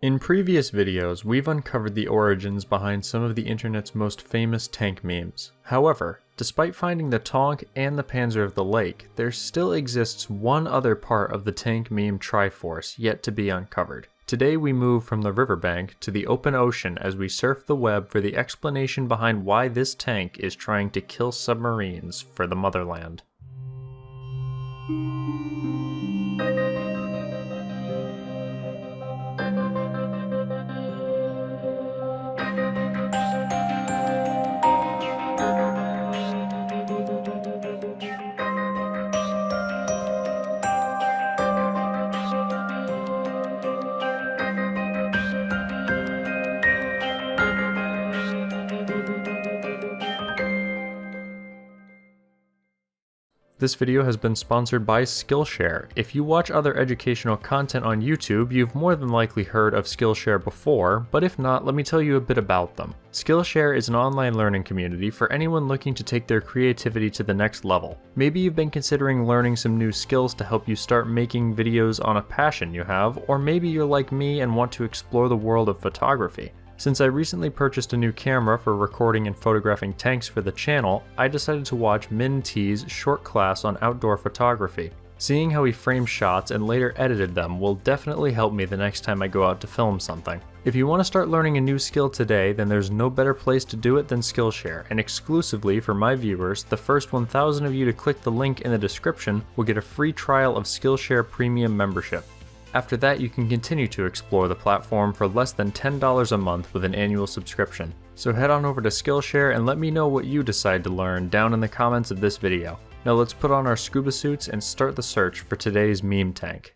In previous videos, we've uncovered the origins behind some of the internet's most famous tank memes. However, despite finding the Tonk and the Panzer of the Lake, there still exists one other part of the tank meme Triforce yet to be uncovered. Today we move from the riverbank to the open ocean as we surf the web for the explanation behind why this tank is trying to kill submarines for the motherland. This video has been sponsored by Skillshare. If you watch other educational content on YouTube, you've more than likely heard of Skillshare before, but if not, let me tell you a bit about them. Skillshare is an online learning community for anyone looking to take their creativity to the next level. Maybe you've been considering learning some new skills to help you start making videos on a passion you have, or maybe you're like me and want to explore the world of photography. Since I recently purchased a new camera for recording and photographing tanks for the channel, I decided to watch Min T's short class on outdoor photography. Seeing how he framed shots and later edited them will definitely help me the next time I go out to film something. If you want to start learning a new skill today, then there's no better place to do it than Skillshare, and exclusively for my viewers, the first 1,000 of you to click the link in the description will get a free trial of Skillshare Premium membership. After that, you can continue to explore the platform for less than $10 a month with an annual subscription. So head on over to Skillshare and let me know what you decide to learn down in the comments of this video. Now let's put on our scuba suits and start the search for today's meme tank.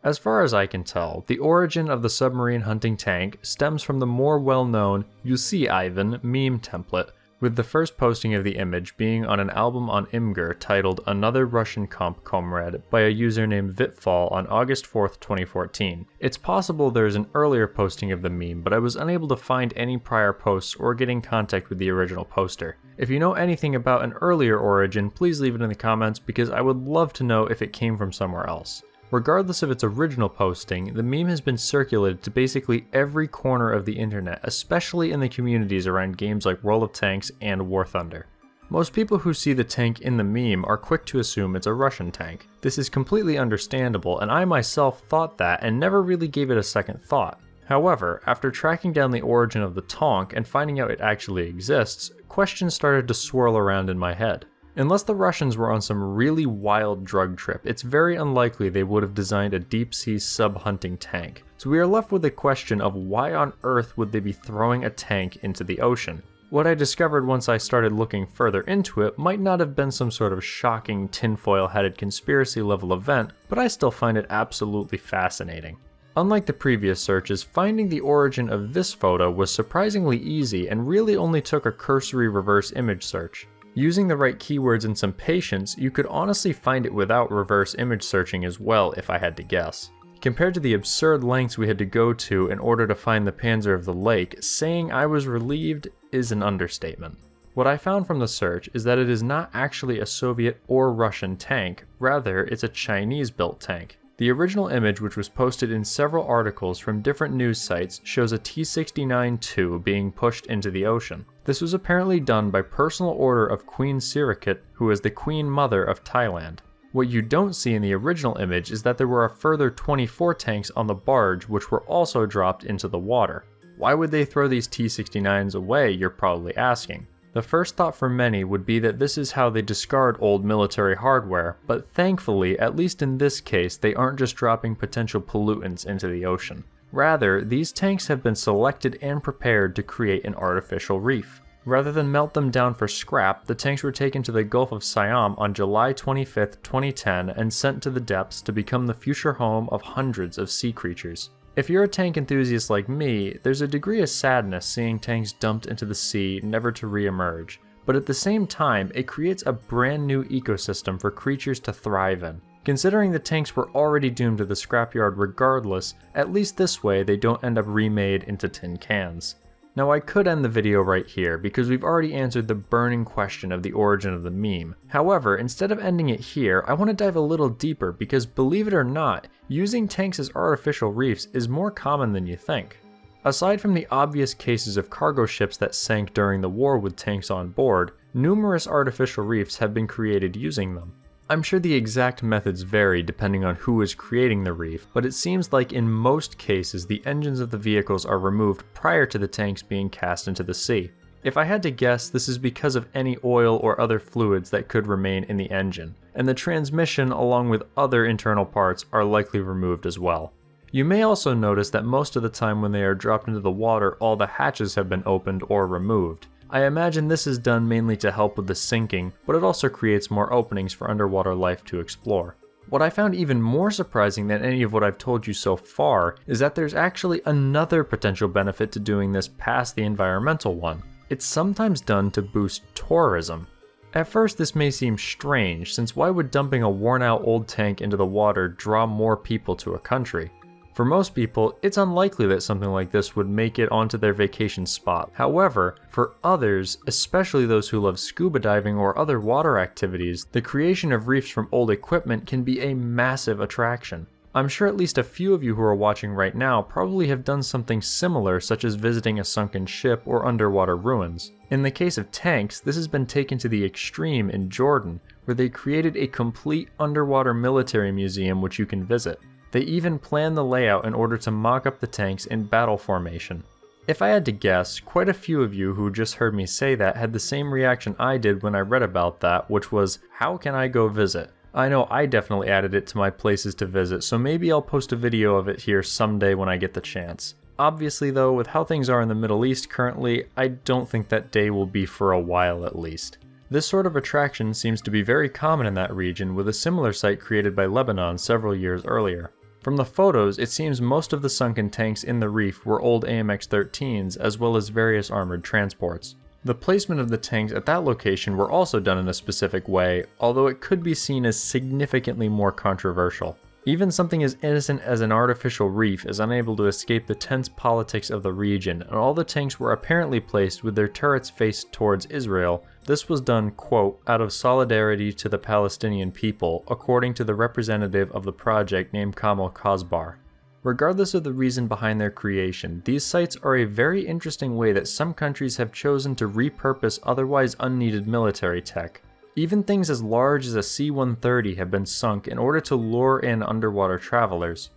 As far as I can tell, the origin of the submarine hunting tank stems from the more well-known "You see, Ivan" meme template, with the first posting of the image being on an album on Imgur titled "Another Russian Comrade" by a user named Vitfall on August 4th, 2014. It's possible there's an earlier posting of the meme, but I was unable to find any prior posts or get in contact with the original poster. If you know anything about an earlier origin, please leave it in the comments because I would love to know if it came from somewhere else. Regardless of its original posting, the meme has been circulated to basically every corner of the internet, especially in the communities around games like World of Tanks and War Thunder. Most people who see the tank in the meme are quick to assume it's a Russian tank. This is completely understandable, and I myself thought that and never really gave it a second thought. However, after tracking down the origin of the Tonk and finding out it actually exists, questions started to swirl around in my head. Unless the Russians were on some really wild drug trip, it's very unlikely they would have designed a deep-sea sub-hunting tank. So we are left with the question of why on earth would they be throwing a tank into the ocean? What I discovered once I started looking further into it might not have been some sort of shocking tinfoil-headed conspiracy level event, but I still find it absolutely fascinating. Unlike the previous searches, finding the origin of this photo was surprisingly easy and really only took a cursory reverse image search. Using the right keywords and some patience, you could honestly find it without reverse image searching as well if I had to guess. Compared to the absurd lengths we had to go to in order to find the Panzer of the Lake, saying I was relieved is an understatement. What I found from the search is that it is not actually a Soviet or Russian tank, rather it's a Chinese-built tank. The original image, which was posted in several articles from different news sites, shows a T-69-2 being pushed into the ocean. This was apparently done by personal order of Queen Sirikit, who is the Queen Mother of Thailand. What you don't see in the original image is that there were a further 24 tanks on the barge which were also dropped into the water. Why would they throw these T-69s away, you're probably asking. The first thought for many would be that this is how they discard old military hardware, but thankfully, at least in this case, they aren't just dropping potential pollutants into the ocean. Rather, these tanks have been selected and prepared to create an artificial reef. Rather than melt them down for scrap, the tanks were taken to the Gulf of Siam on July 25, 2010 and sent to the depths to become the future home of hundreds of sea creatures. If you're a tank enthusiast like me, there's a degree of sadness seeing tanks dumped into the sea never to re-emerge, but at the same time, it creates a brand new ecosystem for creatures to thrive in. Considering the tanks were already doomed to the scrapyard regardless, at least this way they don't end up remade into tin cans. Now I could end the video right here because we've already answered the burning question of the origin of the meme. However, instead of ending it here, I want to dive a little deeper because believe it or not, using tanks as artificial reefs is more common than you think. Aside from the obvious cases of cargo ships that sank during the war with tanks on board, numerous artificial reefs have been created using them. I'm sure the exact methods vary depending on who is creating the reef, but it seems like in most cases the engines of the vehicles are removed prior to the tanks being cast into the sea. If I had to guess, this is because of any oil or other fluids that could remain in the engine, and the transmission along with other internal parts are likely removed as well. You may also notice that most of the time when they are dropped into the water, all the hatches have been opened or removed. I imagine this is done mainly to help with the sinking, but it also creates more openings for underwater life to explore. What I found even more surprising than any of what I've told you so far is that there's actually another potential benefit to doing this past the environmental one. It's sometimes done to boost tourism. At first this may seem strange, since why would dumping a worn out old tank into the water draw more people to a country? For most people, it's unlikely that something like this would make it onto their vacation spot. However, for others, especially those who love scuba diving or other water activities, the creation of reefs from old equipment can be a massive attraction. I'm sure at least a few of you who are watching right now probably have done something similar, such as visiting a sunken ship or underwater ruins. In the case of tanks, this has been taken to the extreme in Jordan, where they created a complete underwater military museum which you can visit. They even planned the layout in order to mock up the tanks in battle formation. If I had to guess, quite a few of you who just heard me say that had the same reaction I did when I read about that, which was, how can I go visit? I know I definitely added it to my places to visit, so maybe I'll post a video of it here someday when I get the chance. Obviously though, with how things are in the Middle East currently, I don't think that day will be for a while at least. This sort of attraction seems to be very common in that region, with a similar site created by Lebanon several years earlier. From the photos, it seems most of the sunken tanks in the reef were old AMX-13s as well as various armored transports. The placement of the tanks at that location were also done in a specific way, although it could be seen as significantly more controversial. Even something as innocent as an artificial reef is unable to escape the tense politics of the region, and all the tanks were apparently placed with their turrets faced towards Israel. This was done, quote, out of solidarity to the Palestinian people, according to the representative of the project named Kamal Kazbar. Regardless of the reason behind their creation, these sites are a very interesting way that some countries have chosen to repurpose otherwise unneeded military tech. Even things as large as a C-130 have been sunk in order to lure in underwater travelers.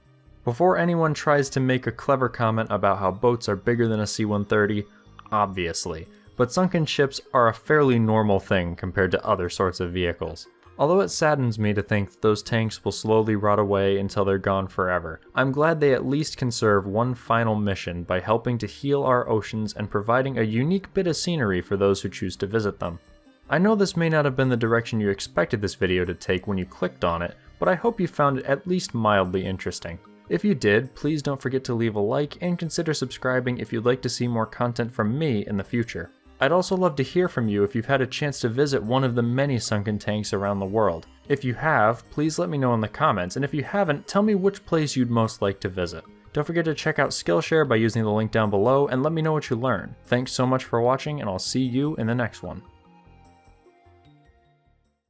Before anyone tries to make a clever comment about how boats are bigger than a C-130, obviously, but sunken ships are a fairly normal thing compared to other sorts of vehicles. Although it saddens me to think that those tanks will slowly rot away until they're gone forever, I'm glad they at least can serve one final mission by helping to heal our oceans and providing a unique bit of scenery for those who choose to visit them. I know this may not have been the direction you expected this video to take when you clicked on it, but I hope you found it at least mildly interesting. If you did, please don't forget to leave a like and consider subscribing if you'd like to see more content from me in the future. I'd also love to hear from you if you've had a chance to visit one of the many sunken tanks around the world. If you have, please let me know in the comments, and if you haven't, tell me which place you'd most like to visit. Don't forget to check out Skillshare by using the link down below and let me know what you learn. Thanks so much for watching, and I'll see you in the next one.